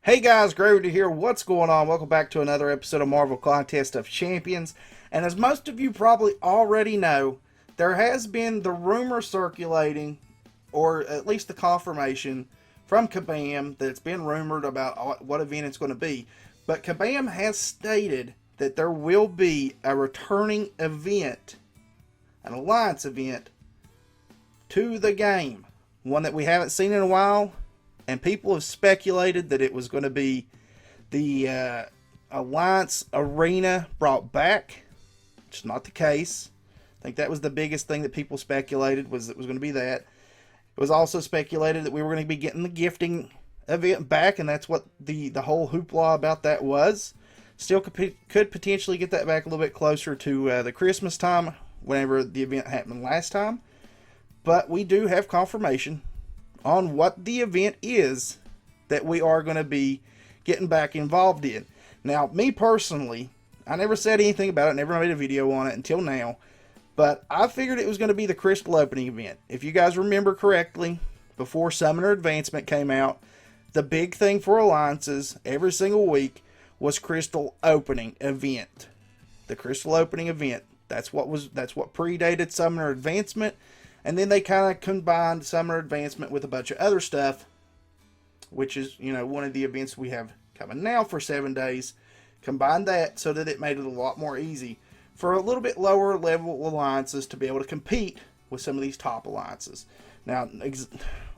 Hey guys, Gravity here. What's going on? Welcome back to another episode of Marvel Contest of Champions. And as most of you probably already know, there has been the rumor circulating, or at least the confirmation from Kabam that it's been rumored about what event it's going to be. But Kabam has stated that there will be a returning event, an alliance event, to the game. One that we haven't seen in a while. And people have speculated that it was going to be the Alliance Arena brought back, which is not the case. I think that was the biggest thing that people speculated, was it was going to be that. It was also speculated that we were going to be getting the gifting event back, and that's what the whole hoopla about that was. Still could potentially get that back a little bit closer to the Christmas time, whenever the event happened last time. But we do have confirmation on what the event is that we are going to be getting back involved in. Now, me personally, I never said anything about it, never made a video on it until now, but I figured it was going to be the Crystal Opening event. If you guys remember correctly, before Summoner Advancement came out, the big thing for Alliances every single week was Crystal Opening event. The Crystal Opening event. That's what predated Summoner Advancement. And then they kind of combined Summer Advancement with a bunch of other stuff, which is, one of the events we have coming now for 7 days. Combined that so that it made it a lot more easy for a little bit lower level alliances to be able to compete with some of these top alliances. Now,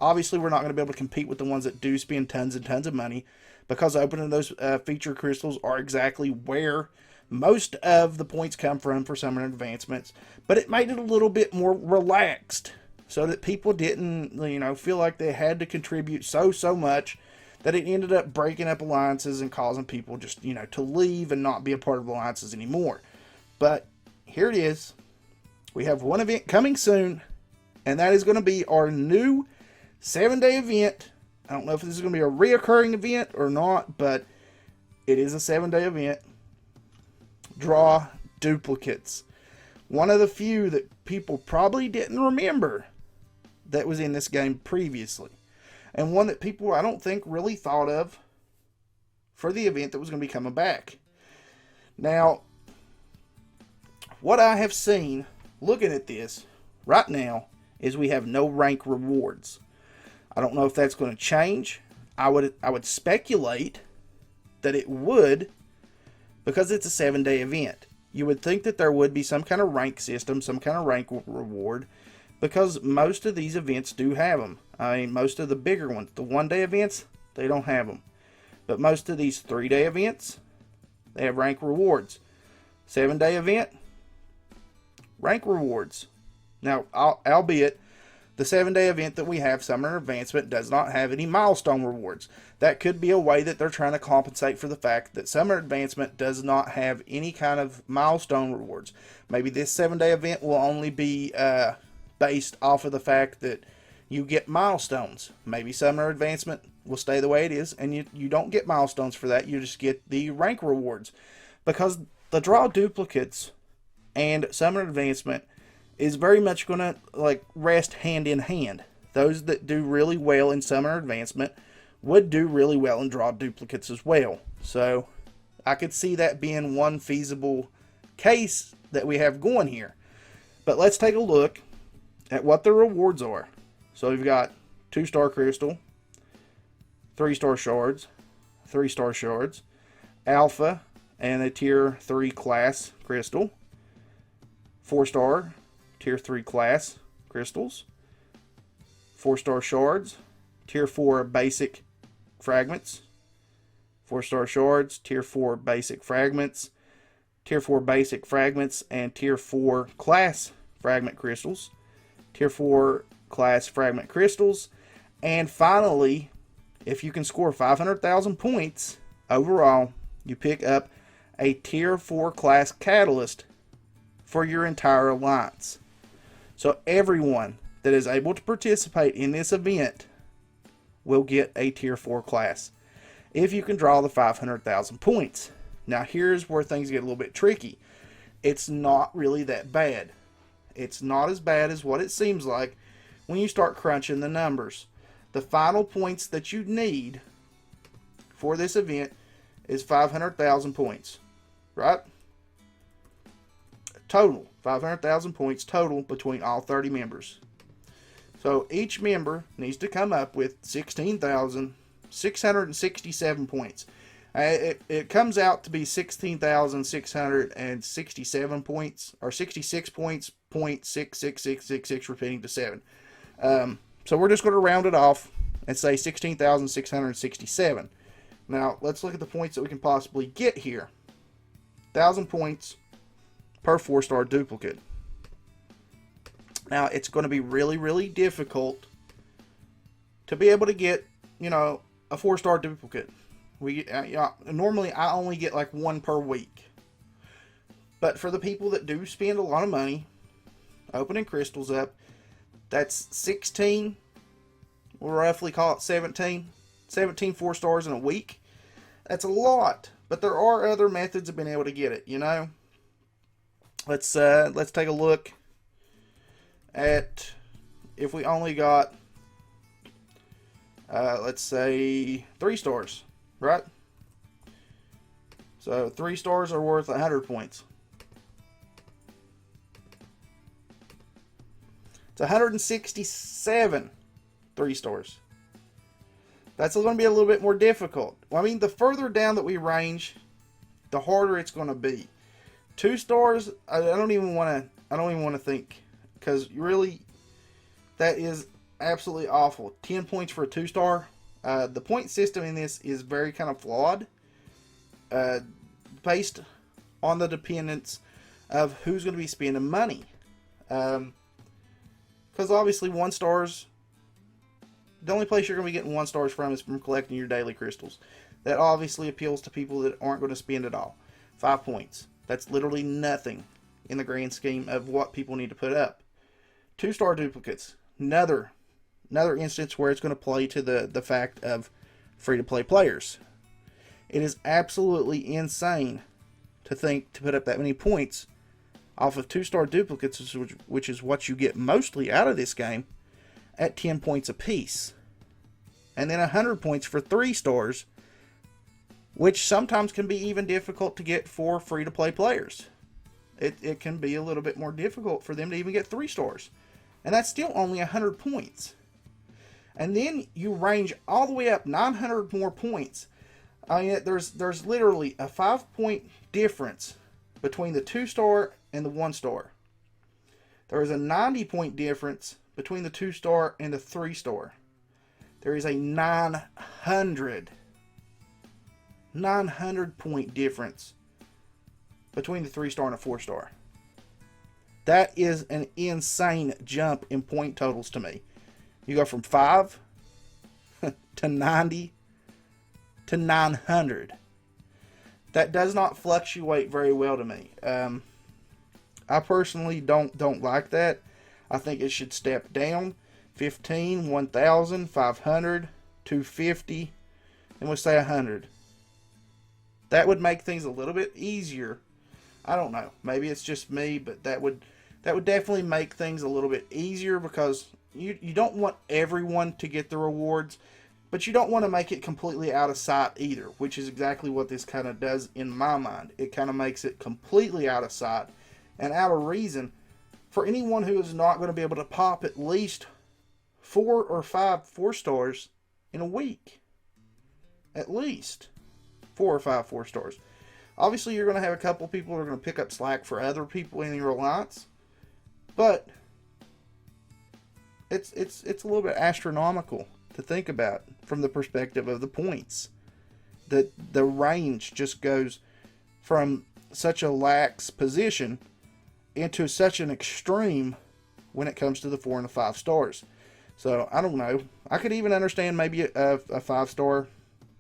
obviously, we're not going to be able to compete with the ones that do spend tons and tons of money, because opening those feature crystals are exactly where most of the points come from for Summoner Advancements, but it made it a little bit more relaxed so that people didn't, feel like they had to contribute so much that it ended up breaking up alliances and causing people just, to leave and not be a part of alliances anymore. But here it is. We have one event coming soon, and that is going to be our new 7-day event. I don't know if this is going to be a reoccurring event or not, but it is a 7-day event. Draw duplicates. One of the few that people probably didn't remember that was in this game previously. And one that people, I don't think, really thought of for the event that was going to be coming back. Now, what I have seen looking at this right now is we have no rank rewards. I don't know if that's going to change. I would speculate that it would, because it's a 7-day event. You would think that there would be some kind of rank system, some kind of rank reward, because most of these events do have them. I mean, most of the bigger ones, the 1-day events, they don't have them. But most of these 3-day events, they have rank rewards. 7-day event, rank rewards. Now, albeit, the 7-day event that we have, Summer Advancement, does not have any milestone rewards. That could be a way that they're trying to compensate for the fact that Summer Advancement does not have any kind of milestone rewards. Maybe this 7-day event will only be based off of the fact that you get milestones. Maybe Summer Advancement will stay the way it is, and you don't get milestones for that. You just get the rank rewards. Because the draw duplicates and Summer Advancement is very much going to rest hand in hand. Those that do really well in Summer Advancement would do really well in draw duplicates as well. So I could see that being one feasible case that we have going here. But let's take a look at what the rewards are. So we've got 2-star crystal, 3-star shards, 3-star shards, alpha and a tier 3 class crystal, 4-star tier 3 class crystals, 4-star shards, tier 4 basic fragments, 4-star shards, tier 4 basic fragments, tier 4 basic fragments, and tier 4 class fragment crystals, tier 4 class fragment crystals, and finally, if you can score 500,000 points overall, you pick up a tier 4 class catalyst for your entire alliance. So everyone that is able to participate in this event will get a tier 4 class if you can draw the 500,000 points. Now here's where things get a little bit tricky. It's not really that bad. It's not as bad as what it seems like when you start crunching the numbers. The final points that you need for this event is 500,000 points, right? Total, 500,000 points total between all 30 members. So each member needs to come up with 16,667 points. It comes out to be 16,667 points, or 66 points, 0.66666, repeating to 7. So we're just going to round it off and say 16,667. Now, let's look at the points that we can possibly get here. 1,000 points per 4-star duplicate. Now, it's going to be really, really difficult to be able to get, a 4-star duplicate. Normally, I only get like 1 per week. But for the people that do spend a lot of money opening crystals up, that's 16, we'll roughly call it 17 4-stars in a week. That's a lot, but there are other methods of being able to get it, Let's take a look at if we only got, let's say 3 stars, right? So 3 stars are worth 100 points. It's 167 3 stars. That's going to be a little bit more difficult. Well, I mean, the further down that we range, the harder it's going to be. 2 stars, I don't even want to think, because really, that is absolutely awful. 10 points for a 2-star. The point system in this is very kind of flawed, based on the dependence of who's going to be spending money. Because obviously 1 stars, the only place you're going to be getting 1 stars from is from collecting your daily crystals. That obviously appeals to people that aren't going to spend it all. 5 points. That's literally nothing in the grand scheme of what people need to put up. 2-star duplicates. Another instance where it's going to play to the fact of free-to-play players. It is absolutely insane to think to put up that many points off of 2-star duplicates, which is what you get mostly out of this game, at 10 points apiece. And then 100 points for 3 stars, which sometimes can be even difficult to get for free-to-play players. It can be a little bit more difficult for them to even get 3 stars. And that's still only 100 points. And then you range all the way up 900 more points. I mean, there's literally a 5-point difference between the 2-star and the 1-star. There is a 90-point difference between the 2-star and the 3-star. There is a 900 point difference between the 3-star and a 4-star. That is an insane jump in point totals to me. You go from 5 to 90 to 900. That does not fluctuate very well to me. I personally don't like that. I think it should step down. 15, 1,000, 500, 250, and we'll say 100. That would make things a little bit easier. I don't know. Maybe it's just me, but that would definitely make things a little bit easier, because you don't want everyone to get the rewards, but you don't want to make it completely out of sight either, which is exactly what this kind of does in my mind. It kind of makes it completely out of sight and out of reason for anyone who is not going to be able to pop at least 4 or 5 4-stars in a week. At least 4 or 5 4-stars. Obviously, you're going to have a couple people who are going to pick up slack for other people in your alliance, but it's a little bit astronomical to think about from the perspective of the points. That the range just goes from such a lax position into such an extreme when it comes to the 4 and the 5 stars. So I don't know. I could even understand maybe a 5-star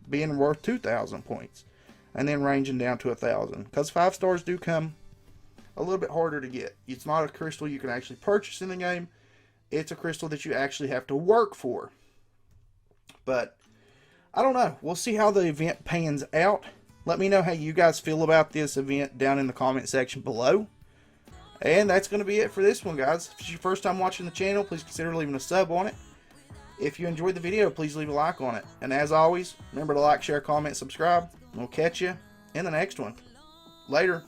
being worth 2,000 points and then ranging down to 1,000, because 5 stars do come a little bit harder to get. It's not a crystal you can actually purchase in the game. It's a crystal that you actually have to work for. But I don't know. We'll see how the event pans out. Let me know how you guys feel about this event down in the comment section below. And that's going to be it for this one, guys. If it's your first time watching the channel, please consider leaving a sub on it. If you enjoyed the video, please leave a like on it. And as always, remember to like, share, comment, subscribe. And we'll catch you in the next one. Later.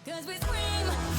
'Cause we scream.